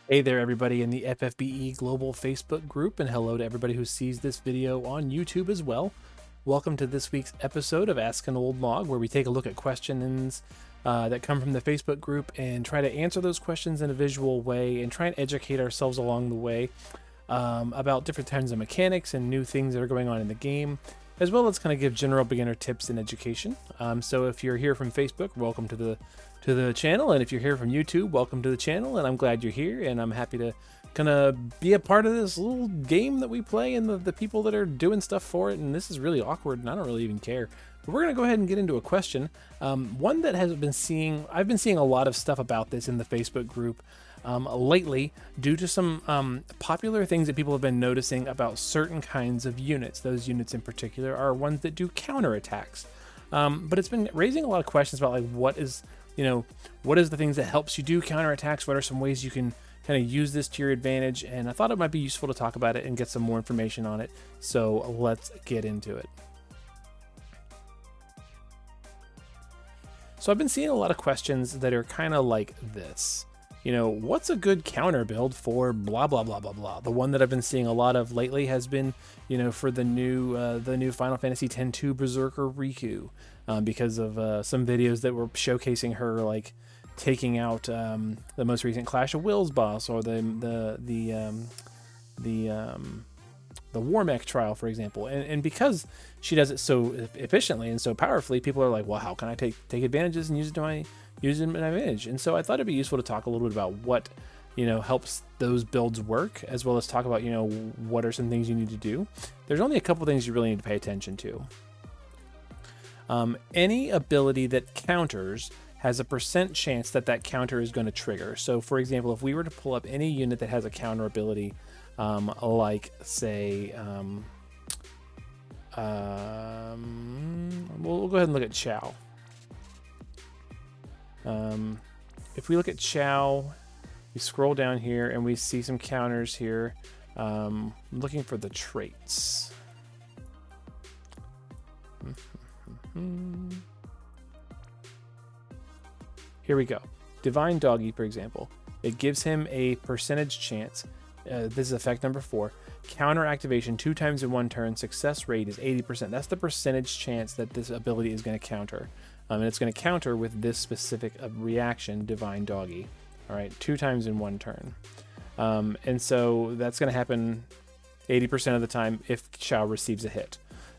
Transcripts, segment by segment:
Hey there, everybody in the FFBE Global Facebook group, and hello to everybody who sees this video on YouTube as well. Welcome to this week's episode of Ask an Old Mog, where we take a look at questions that come from the Facebook group and try to answer those questions in a visual way and try and educate ourselves along the way about different kinds of mechanics and new things that are going on in the game, as well as kind of give general beginner tips and education. So if you're here from Facebook, welcome to the channel, and if you're here from YouTube, welcome to the channel. And I'm glad you're here, and I'm happy to kind of be a part of this little game that we play and the people that are doing stuff for it. And this is really awkward, and I don't really even care. But we're gonna go ahead and get into a question, one that I've been seeing a lot of stuff about this in the Facebook group lately, due to some popular things that people have been noticing about certain kinds of units. Those units in particular are ones that do counterattacks. But it's been raising a lot of questions about, like, what is the things that helps you do counterattacks? What are some ways you can kind of use this to your advantage? And I thought it might be useful to talk about it and get some more information on it. So let's get into it. So I've been seeing a lot of questions that are kind of like this. What's a good counter build for blah, blah, blah, blah, blah? The one that I've been seeing a lot of lately has been, for the new Final Fantasy X-2 Berserker Riku, because of some videos that were showcasing her, like, taking out the most recent Clash of Wills boss, or the War Mech trial, for example. And because she does it so efficiently and so powerfully, people are like, well, how can I take advantages and use it to my advantage? And so I thought it'd be useful to talk a little bit about what helps those builds work, as well as talk about what are some things you need to do. There's only a couple things you really need to pay attention to. Any ability that counters has a % chance that counter is going to trigger. So for example, if we were to pull up any unit that has a counter ability, like say, we'll go ahead and look at Chow. If we look at Chow, we scroll down here and we see some counters here. I'm looking for the traits. Here we go. Divine Doggy, for example. It gives him a % chance. This is effect number 4. Counter activation 2 times in 1 turn. Success rate is 80%. That's the % chance that this ability is going to counter. And it's going to counter with this specific reaction, Divine Doggy. All right, 2 times in 1 turn. And so that's going to happen 80% of the time if Xiao receives a hit.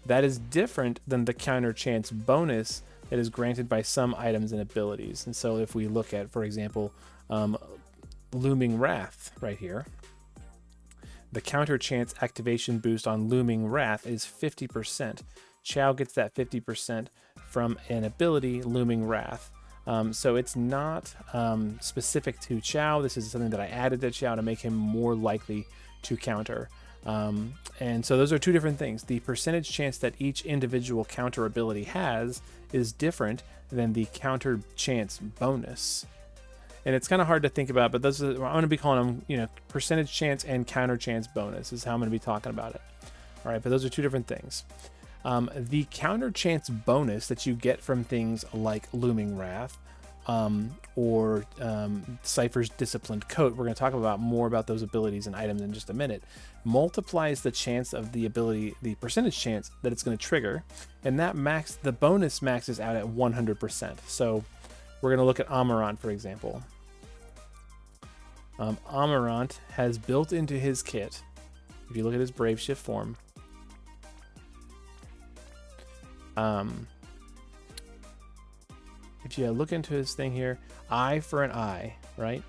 That is different than the counter chance bonus that is granted by some items and abilities. And so if we look at, for example, Looming Wrath right here, the counter chance activation boost on Looming Wrath is 50%. Chow gets that 50% from an ability, Looming Wrath. So it's not specific to Chow. This is something that I added to Chow to make him more likely to counter. And so those are 2 different things. The % chance that each individual counter ability has is different than the counter chance bonus. And it's kind of hard to think about, but those are, I'm going to be calling them, % chance and counter chance bonus is how I'm going to be talking about it. All right, but those are 2 different things. The counter chance bonus that you get from things like Looming Wrath, or Cypher's Disciplined Coat, we're going to talk about more about those abilities and items in just a minute, multiplies the chance of the ability, the % chance that it's going to trigger, and the bonus maxes out at 100%. So we're going to look at Amarant, for example. Amarant has built into his kit, if you look at his Brave Shift form, if you look into his thing here, eye for an eye, right?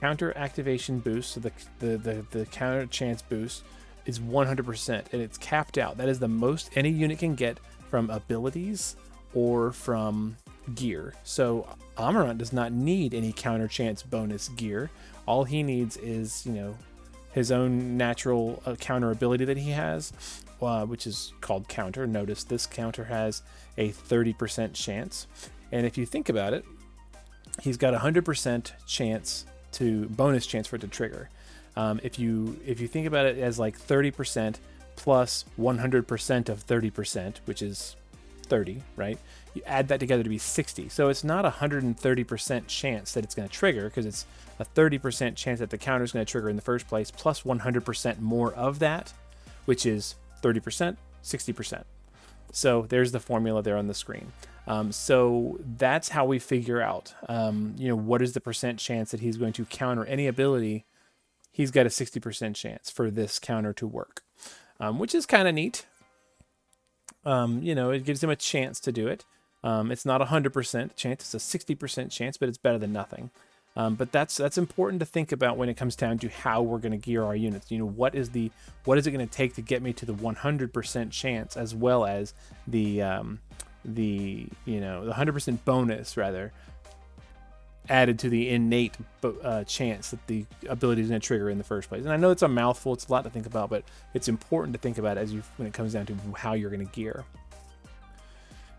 Counter activation boost, so the counter chance boost is 100%, and it's capped out. That is the most any unit can get from abilities or from gear. So Amarant does not need any counter chance bonus gear. All he needs is, his own natural counter ability that he has, which is called counter. Notice this counter has a 30% chance. And if you think about it, he's got 100% chance bonus chance for it to trigger. If you think about it as like 30% plus 100% of 30%, which is 30, right? You add that together to be 60. So it's not a 130% chance that it's going to trigger, because it's a 30% chance that the counter is going to trigger in the first place, plus 100% more of that, which is 30%, 60%. So there's the formula there on the screen. So that's how we figure out, what is the percent chance that he's going to counter any ability. He's got a 60% chance for this counter to work, which is kind of neat. It gives him a chance to do it. It's not a 100% chance, it's a 60% chance, but it's better than nothing. But that's important to think about when it comes down to how we're going to gear our units. What is it going to take to get me to the 100% chance, as well as the 100% bonus rather, added to the innate chance that the ability is going to trigger in the first place. And I know it's a mouthful, it's a lot to think about, but it's important to think about when it comes down to how you're going to gear.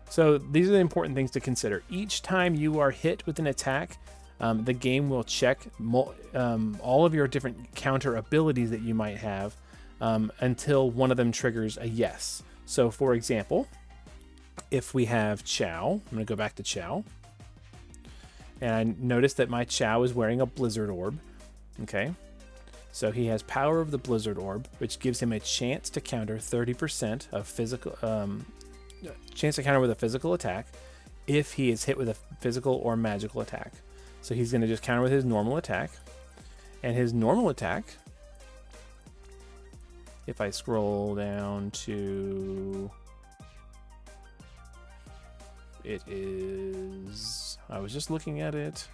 So these are the important things to consider. Each time you are hit with an attack, the game will check all of your different counter abilities that you might have until one of them triggers a yes. So for example, if we have Chow, I'm going to go back to Chow. And I noticed that my Chow is wearing a Blizzard Orb. Okay. So he has power of the Blizzard Orb, which gives him a chance to counter 30% of physical, chance to counter with a physical attack if he is hit with a physical or magical attack. So he's going to just counter with his normal attack. And his normal attack, if I scroll down to... It is... I was just looking at it.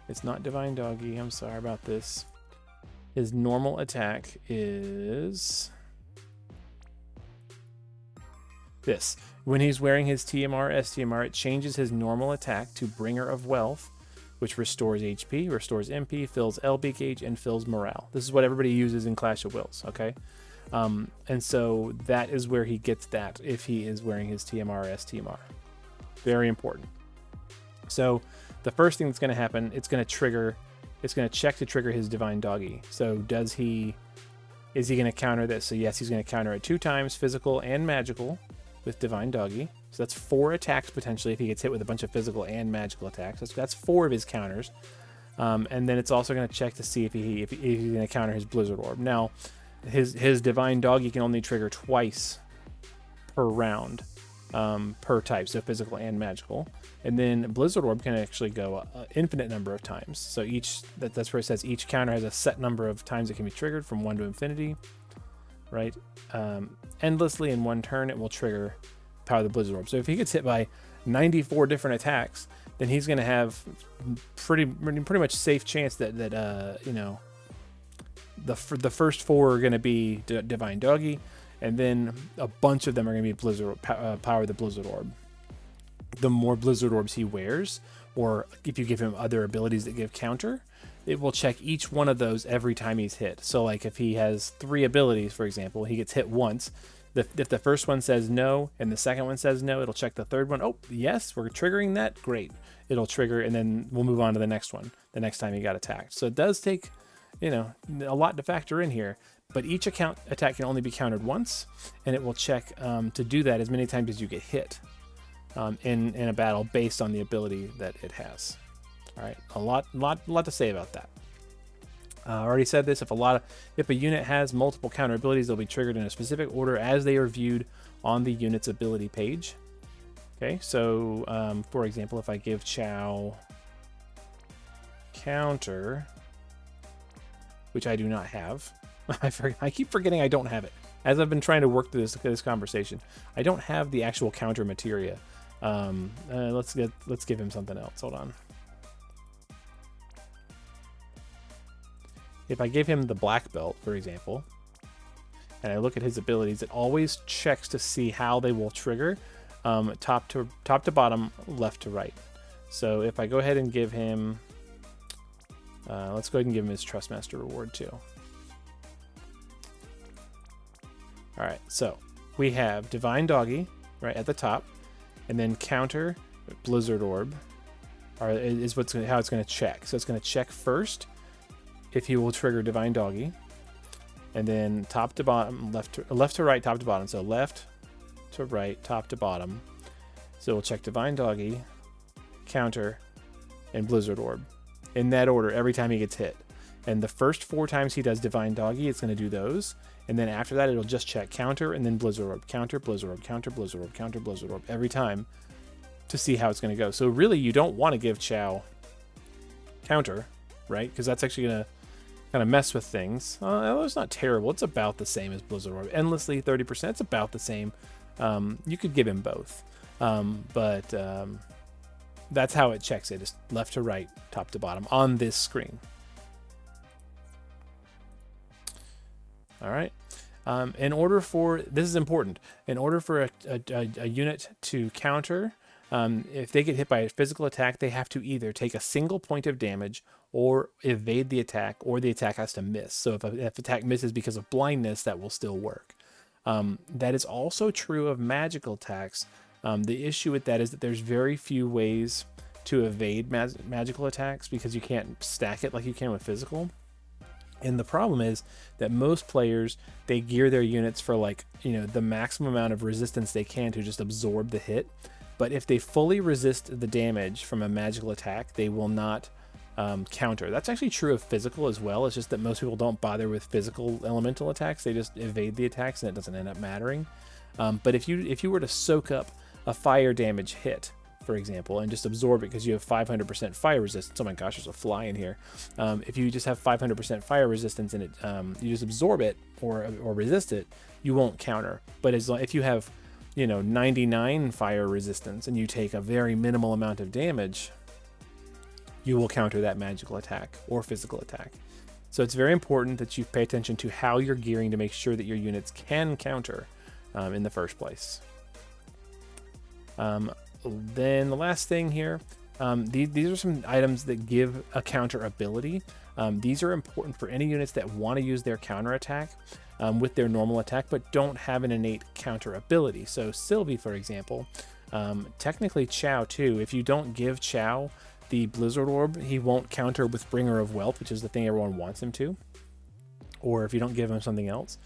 It's not Divine Doggy. I'm sorry about this. His normal attack is... this. When he's wearing his TMR, STMR, it changes his normal attack to Bringer of Wealth, which restores HP, restores MP, fills LB gauge, and fills morale. This is what everybody uses in Clash of Wills, okay? And so that is where he gets that if he is wearing his TMR, STMR. Very important. So the first thing that's going to happen, it's going to check to trigger his Divine Doggy. So is he going to counter this? So yes, he's going to counter it 2 times, physical and magical, with Divine Doggy. So that's 4 attacks potentially if he gets hit with a bunch of physical and magical attacks. That's 4 of his counters. And then it's also going to check to see if he's going to counter his Blizzard Orb. Now, his Divine Doggy can only trigger twice per round, per type, so physical and magical. And then Blizzard Orb can actually go an infinite number of times. So that's where it says each counter has a set number of times it can be triggered, from 1 to infinity, right? Endlessly in one turn, it will trigger Power of the Blizzard Orb. So if he gets hit by 94 different attacks, then he's going to have pretty much safe chance that the first 4 are going to be Divine Doggy, and then a bunch of them are going to be Power of the Blizzard Orb. The more Blizzard Orbs he wears, or if you give him other abilities that give counter, it will check each one of those every time he's hit. So like if he has 3 abilities, for example, he gets hit once. If the first one says no and the second one says no, it'll check the third one. Oh, yes, we're triggering that. Great. It'll trigger, and then we'll move on to the next one the next time he got attacked. So it does take, a lot to factor in here. But each attack can only be countered once, and it will check to do that as many times as you get hit in a battle based on the ability that it has. All right, a lot to say about that. I already said this. If a unit has multiple counter abilities, they'll be triggered in a specific order as they are viewed on the unit's ability page. Okay, so for example, if I give Chow counter, which I do not have, I keep forgetting I don't have it. As I've been trying to work through this conversation, I don't have the actual counter materia. Let's give him something else. Hold on. If I give him the black belt, for example, and I look at his abilities, it always checks to see how they will trigger, top to bottom, left to right. So if I go ahead and give him, let's go ahead and give him his Trustmaster reward too. All right, so we have Divine Doggy right at the top, and then counter Blizzard Orb is how it's going to check. So it's going to check first if he will trigger Divine Doggy, and then top to bottom, left to right, top to bottom. So left to right, top to bottom. So we'll check Divine Doggy, Counter, and Blizzard Orb in that order every time he gets hit. And the first 4 times he does Divine Doggy, it's going to do those. And then after that, it'll just check Counter and then Blizzard Orb, Counter, Blizzard Orb, Counter, Blizzard Orb, Counter, Blizzard Orb every time to see how it's going to go. So really, you don't want to give Chow Counter, right? Because that's actually going to kind of mess with things. It's not terrible. It's about the same as Blizzard Orb. Endlessly 30%. It's about the same. You could give him both. But that's how it checks it. It's left to right, top to bottom on this screen. All right. In order for, this is important, in order for a unit to counter, if they get hit by a physical attack, they have to either take a single point of damage or evade the attack, or the attack has to miss. So if attack misses because of blindness, that will still work. That is also true of magical attacks. The issue with that is that there's very few ways to evade magical attacks because you can't stack it like you can with physical. And the problem is that most players, they gear their units for the maximum amount of resistance they can to just absorb the hit. But if they fully resist the damage from a magical attack, they will not counter. That's actually true of physical as well. It's just that most people don't bother with physical elemental attacks. They just evade the attacks and it doesn't end up mattering. But if you were to soak up a fire damage hit, for example, and just absorb it because you have 500% fire resistance. Oh my gosh, there's a fly in here. If you just have 500% fire resistance and it, you just absorb it or resist it, you won't counter. But if you have 99 fire resistance and you take a very minimal amount of damage, you will counter that magical attack or physical attack. So it's very important that you pay attention to how you're gearing to make sure that your units can counter in the first place. Then the last thing here, these are some items that give a counter ability. These are important for any units that want to use their counter attack with their normal attack, but don't have an innate counter ability. So Sylvie, for example, technically Chow too. If you don't give Chow the Blizzard Orb, he won't counter with Bringer of Wealth, which is the thing everyone wants him to. Or if you don't give him something else,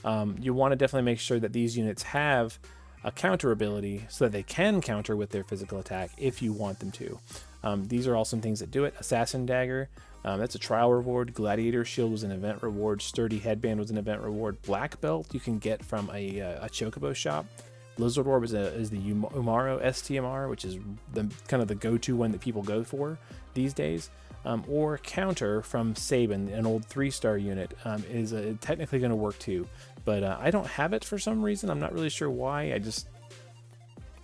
you want to definitely make sure that these units have a counter ability so that they can counter with their physical attack if you want them to. These are all some things that do it. Assassin Dagger, that's a trial reward. Gladiator Shield was an event reward. Sturdy Headband was an event reward. Black Belt you can get from a Chocobo shop. Blizzard Orb is the Umaro STMR, which is the kind of the go-to one that people go for these days. Or Counter from Sabin, an old 3-star unit, is technically going to work too. But I don't have it for some reason. I'm not really sure why. I just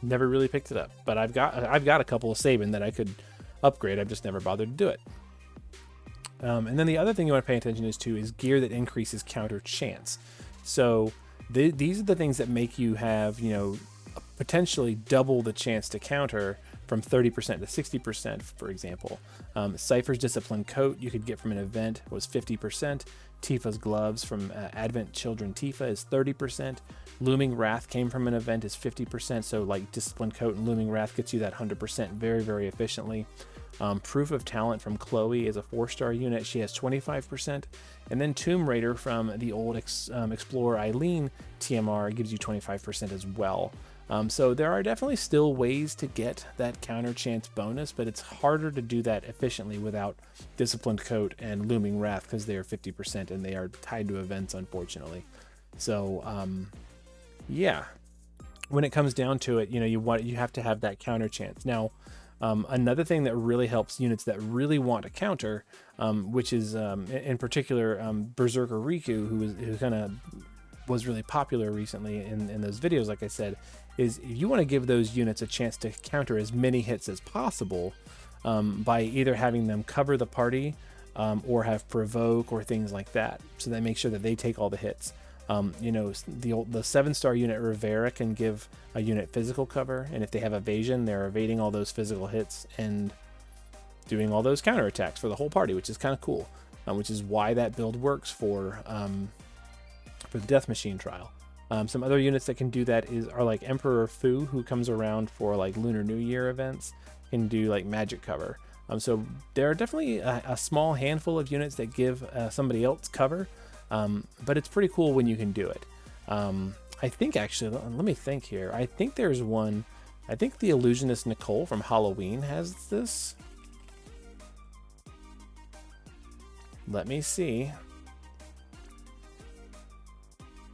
never really picked it up. But I've got a couple of Sabin that I could upgrade. I've just never bothered to do it. And then the other thing you want to pay attention to is gear that increases counter chance. So these are the things that make you have, potentially double the chance to counter from 30% to 60%, for example. Cypher's Disciplined Coat you could get from an event was 50%. Tifa's Gloves from Advent Children Tifa is 30%. Looming Wrath came from an event is 50%. So like Disciplined Coat and Looming Wrath gets you that 100% very, very efficiently. Proof of Talent from Chloe is a 4-star unit. She has 25%. And then Tomb Raider from the old Explorer Eileen TMR gives you 25% as well. So there are definitely still ways to get that counter chance bonus, but it's harder to do that efficiently without Disciplined Coat and Looming Wrath because they are 50% and they are tied to events, unfortunately. So, yeah, when it comes down to it, you have to have that counter chance. Now, another thing that really helps units that really want to counter, which is in particular Berserker Riku, who kind of was really popular recently in those videos, like I said, is if you want to give those units a chance to counter as many hits as possible by either having them cover the party or have provoke or things like that, so that makes sure that they take all the hits. The 7-star unit Rivera can give a unit physical cover, and if they have evasion, they're evading all those physical hits and doing all those counter attacks for the whole party, which is kind of cool, which is why that build works for the Death Machine trial. Some other units that can do that are like Emperor Fu, who comes around for like Lunar New Year events, can do like magic cover. So there are definitely a small handful of units that give somebody else cover. but it's pretty cool when you can do it. I think actually, let me think here. I think there's one. I think the illusionist Nicole from Halloween has this. Let me see.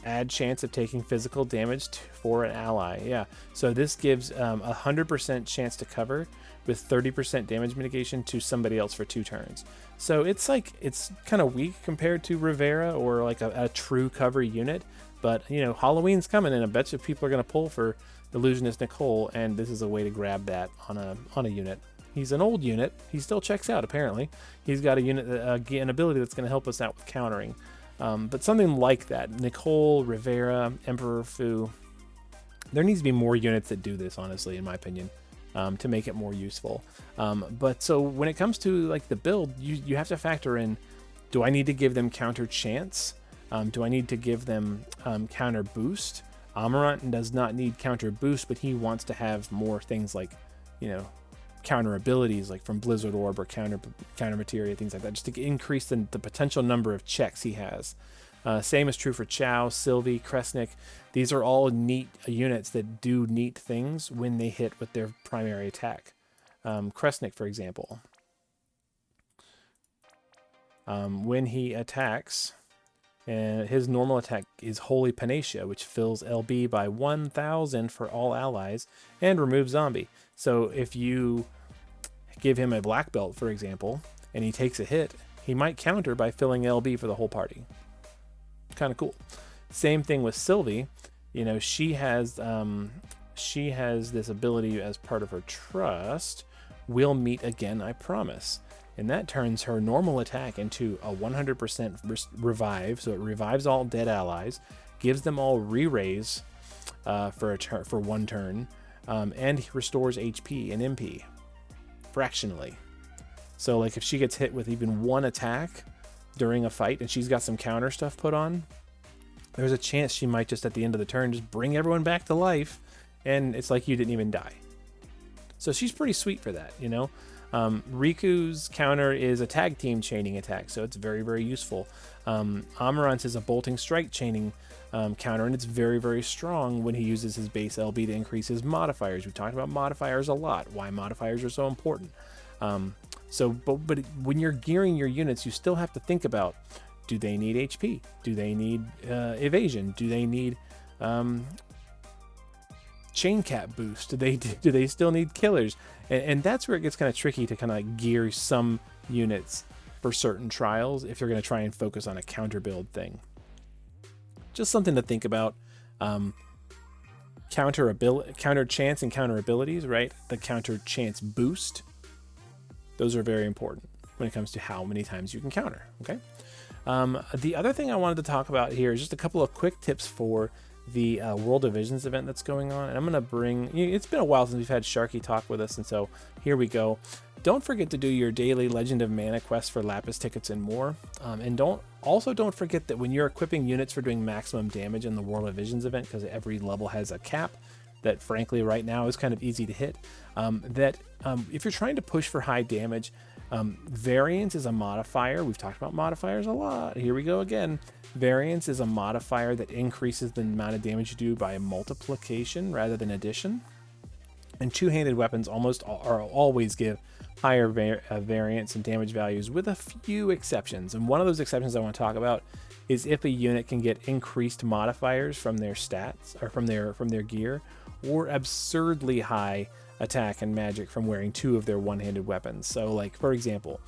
Add chance of taking physical damage for an ally. Yeah, so this gives 100% chance to cover with 30% damage mitigation to somebody else for 2 turns. So it's like, it's kind of weak compared to Rivera or like a true cover unit. But, you know, Halloween's coming, and I bet you people are going to pull for Illusionist Nicole, and this is a way to grab that on a unit. He's an old unit. He still checks out, apparently. He's got a unit, an ability that's going to help us out with countering. But something like that, Nicole, Rivera, Emperor Fu, there needs to be more units that do this, honestly, in my opinion, to make it more useful. But so when it comes to like the build, you have to factor in, do I need to give them counter chance? Do I need to give them counter boost? Amarant does not need counter boost, but he wants to have more things like, you know, counter abilities like from Blizzard Orb or counter materia, things like that, just to increase the potential number of checks he has. Same is true for Chow, Sylvie, Kresnik. These are all neat units that do neat things when they hit with their primary attack. Kresnik, for example, when he attacks, his normal attack is Holy Panacea, which fills LB by 1,000 for all allies and removes zombie. So if you give him a black belt, for example, and he takes a hit, he might counter by filling LB for the whole party. Kind of cool. Same thing with Sylvie. You know, she has this ability as part of her trust. We'll meet again, I promise. And that turns her normal attack into a 100% revive. So it revives all dead allies, gives them all re-raise for 1 turn, and restores HP and MP fractionally. So like if she gets hit with even 1 attack during a fight and she's got some counter stuff put on, there's a chance she might just at the end of the turn just bring everyone back to life, and it's like you didn't even die. So she's pretty sweet for that, you know. Riku's counter is a tag team chaining attack, so it's very, very useful. Amarant's is a bolting strike chaining counter, and it's very, very strong when he uses his base LB to increase his modifiers. We've talked about modifiers a lot, why modifiers are so important. But when you're gearing your units, you still have to think about, do they need HP? Do they need evasion? Do they need chain cap boost? Do they still need killers? And that's where it gets kind of tricky to kind of gear some units for certain trials if you're going to try and focus on a counter build thing. Just something to think about. Counter chance and counter abilities, right? The counter chance boost. Those are very important when it comes to how many times you can counter. Okay. The other thing I wanted to talk about here is just a couple of quick tips for the World Divisions event that's going on. And I'm going to bring, it's been a while since we've had Sharky talk with us, and so here we go. Don't forget to do your daily Legend of Mana quest for Lapis tickets and more. And don't forget that when you're equipping units for doing maximum damage in the World Divisions event, because every level has a cap that frankly right now is kind of easy to hit, if you're trying to push for high damage, variance is a modifier. We've talked about modifiers a lot. Here we go again. Variance is a modifier that increases the amount of damage you do by multiplication rather than addition. And two-handed weapons always give higher variance and damage values, with a few exceptions. And one of those exceptions I want to talk about is if a unit can get increased modifiers from their stats or from their gear, or absurdly high attack and magic from wearing 2 of their one-handed weapons. So, like for example,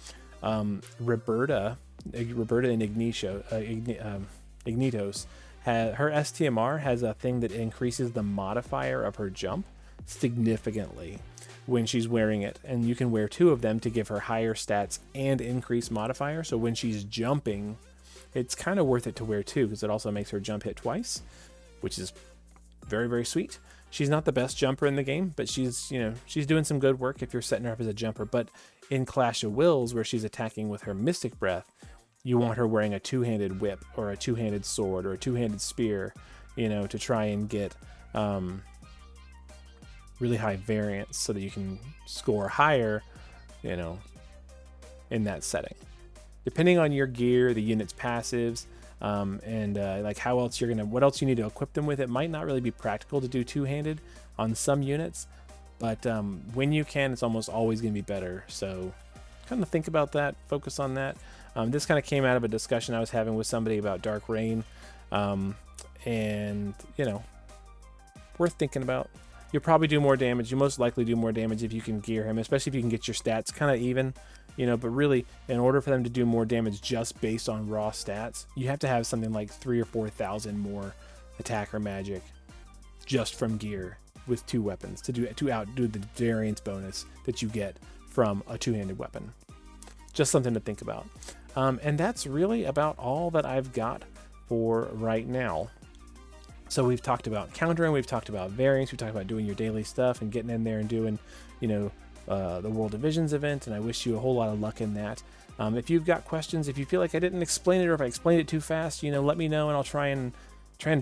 Roberta and Ignitos, her STMR has a thing that increases the modifier of her jump significantly when she's wearing it, and you can wear 2 of them to give her higher stats and increased modifier. So when she's jumping, it's kind of worth it to wear 2 because it also makes her jump hit twice, which is very, very sweet. She's not the best jumper in the game, but she's doing some good work if you're setting her up as a jumper. But in Clash of Wills, where she's attacking with her Mystic Breath, you want her wearing a 2-handed whip or a 2-handed sword or a 2-handed spear, to try and get really high variance so that you can score higher, in that setting. Depending on your gear, the unit's passives, like how else what else you need to equip them with. It might not really be practical to do two-handed on some units, but when you can, it's almost always going to be better. So kind of think about that, focus on that. This kind of came out of a discussion I was having with somebody about Dark Rain, and you know, worth thinking about. You'll probably do more damage. You most likely do more damage if you can gear him, especially if you can get your stats kind of even, you know. But really, in order for them to do more damage just based on raw stats, you have to have something like 3,000 or 4,000 more attack or magic just from gear with 2 weapons to outdo the variance bonus that you get from a two-handed weapon. Just something to think about. And that's really about all that I've got for right now. So we've talked about countering, we've talked about variance, we've talked about doing your daily stuff and getting in there and doing, you know, the World Divisions event, and I wish you a whole lot of luck in that. If you've got questions, if you feel like I didn't explain it, or if I explained it too fast, you know, let me know, and I'll try and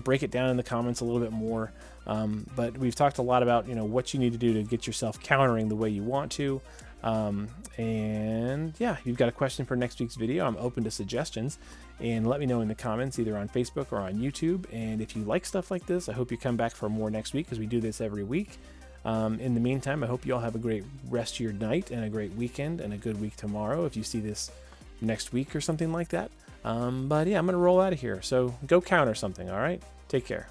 break it down in the comments a little bit more. But we've talked a lot about, you know, what you need to do to get yourself countering the way you want to. And yeah, if you've got a question for next week's video, I'm open to suggestions, and let me know in the comments either on Facebook or on YouTube. And if you like stuff like this, I hope you come back for more next week, because we do this every week. In the meantime, I hope you all have a great rest of your night and a great weekend and a good week tomorrow if you see this next week or something like that. But yeah, I'm going to roll out of here. So go counter something. All right. Take care.